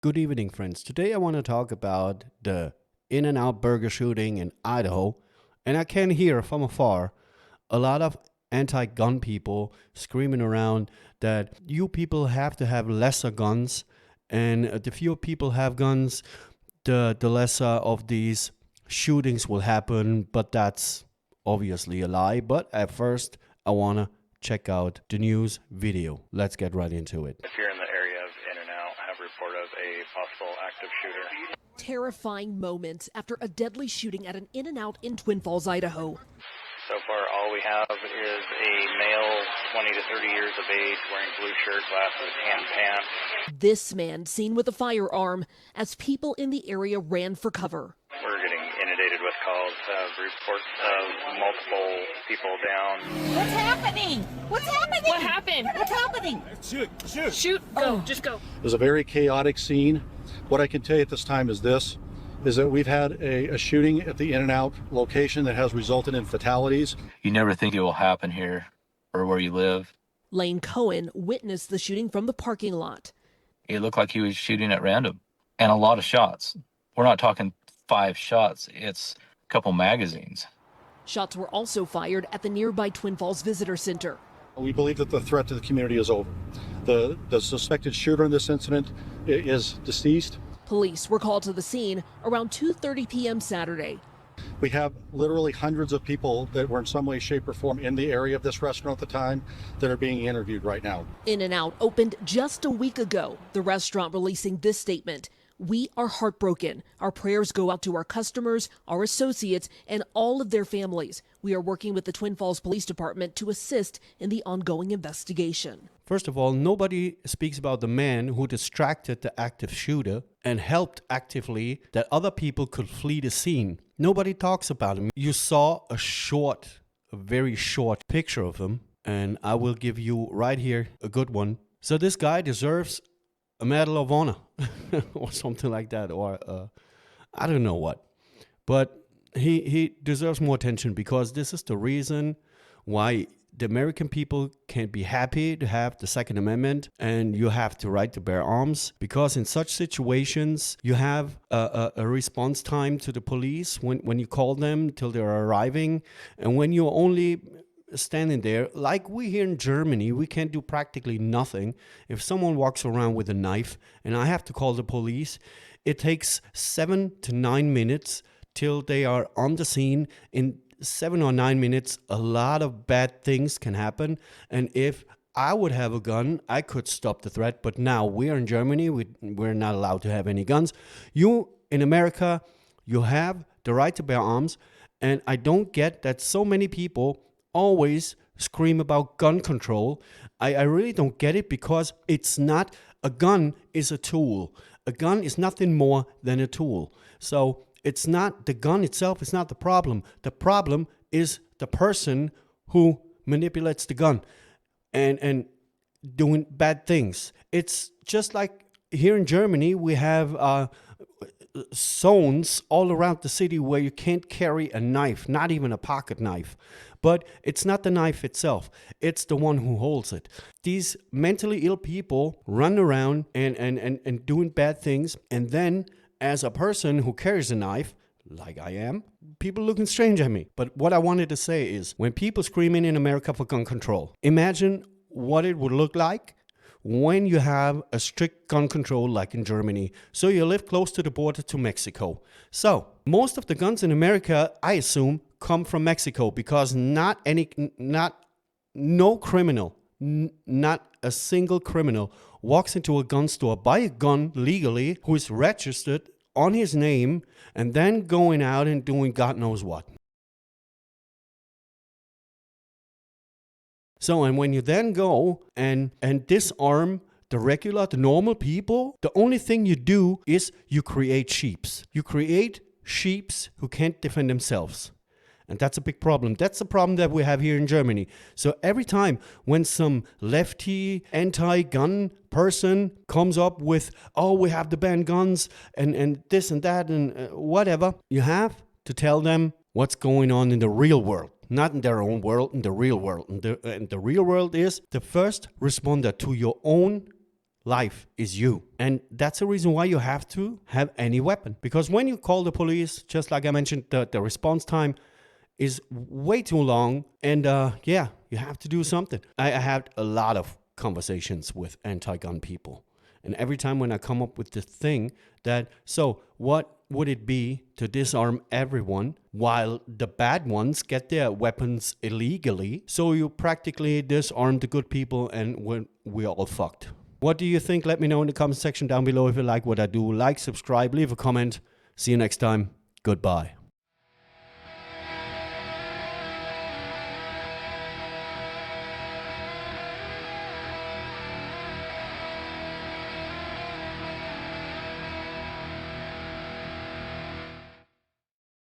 Good evening, friends. Today I want to talk about the In-N-Out burger shooting in Idaho, and I can hear from afar a lot of anti-gun people screaming around that you people have to have lesser guns, and the fewer people have guns, the lesser of these shootings will happen. But that's obviously a lie. But at first, I want to check out the news video. Let's get right into it. If you're in the area of In-N-Out, have report of a possible active shooter. Terrifying moments after a deadly shooting at an In-N-Out in Twin Falls, Idaho. So far, all we have is a male, 20 to 30 years of age, wearing blue shirt, glasses, tan pants. This man seen with a firearm as people in the area ran for cover. We're getting inundated with calls, reports of multiple people down. What's happening? What's happening? What happened? What's happening? Shoot, go, just go. It was a very chaotic scene. What I can tell you at this time is that we've had a shooting at the In-N-Out location that has resulted in fatalities. You never think it will happen here or where you live. Lane Cohen witnessed the shooting from the parking lot. It looked like he was shooting at random and a lot of shots. We're not talking 5 shots, it's a couple magazines. Shots were also fired at the nearby Twin Falls Visitor Center. We believe that the threat to the community is over. The suspected shooter in this incident is deceased. Police were called to the scene around 2:30 p.m. Saturday. We have literally hundreds of people that were in some way, shape, or form in the area of this restaurant at the time that are being interviewed right now. In-N-Out opened just a week ago, the restaurant releasing this statement. We are heartbroken. Our prayers go out to our customers, our associates, and all of their families. We are working with the Twin Falls Police Department to assist in the ongoing investigation. First of all, nobody speaks about the man who distracted the active shooter and helped actively that other people could flee the scene. Nobody talks about him. You saw a very short picture of him, and I will give you right here a good one. So this guy deserves a Medal of Honor or something like that, or I don't know what. But he deserves more attention because this is the reason why the American people can be happy to have the Second Amendment and you have the right to bear arms, because in such situations you have a response time to the police when you call them till they're arriving. And when you're only standing there, like we here in Germany, we can't do practically nothing. If someone walks around with a knife and I have to call the police, it takes 7 to 9 minutes till they are on the scene. In 7 or 9 minutes, a lot of bad things can happen. And if I would have a gun, I could stop the threat. But now we're in Germany, we're not allowed to have any guns. You, in America, you have the right to bear arms. And I don't get that so many people always scream about gun control. I really don't get it, because it's not, a gun is a tool. A gun is nothing more than a tool. So it's not the gun itself, it's not the problem. The problem is the person who manipulates the gun and doing bad things. It's just like here in Germany, we have zones all around the city where you can't carry a knife, not even a pocket knife. But it's not the knife itself, it's the one who holds it. These mentally ill people run around and doing bad things, and then as a person who carries a knife, like I am, people looking strange at me. But what I wanted to say is, when people screaming in America for gun control, imagine what it would look like when you have a strict gun control like in Germany. So you live close to the border to Mexico. So most of the guns in America, I assume, come from Mexico, because not a single criminal walks into a gun store, buy a gun legally, who is registered on his name, and then going out and doing God knows what. So, and when you then go and disarm the normal people, the only thing you do is you create sheeps. You create sheeps who can't defend themselves. And that's a big problem. That's the problem that we have here in Germany. So every time when some lefty anti-gun person comes up with, oh, we have to ban guns and this and that and whatever, you have to tell them what's going on in the real world. Not in their own world, in the real world. And the real world is the first responder to your own life is you. And that's the reason why you have to have any weapon. Because when you call the police, just like I mentioned, the response time is way too long. And yeah, you have to do something. I had a lot of conversations with anti-gun people. And every time when I come up with the thing that, so what would it be to disarm everyone while the bad ones get their weapons illegally? So you practically disarm the good people and we're all fucked. What do you think? Let me know in the comment section down below if you like what I do. Like, subscribe, leave a comment. See you next time. Goodbye.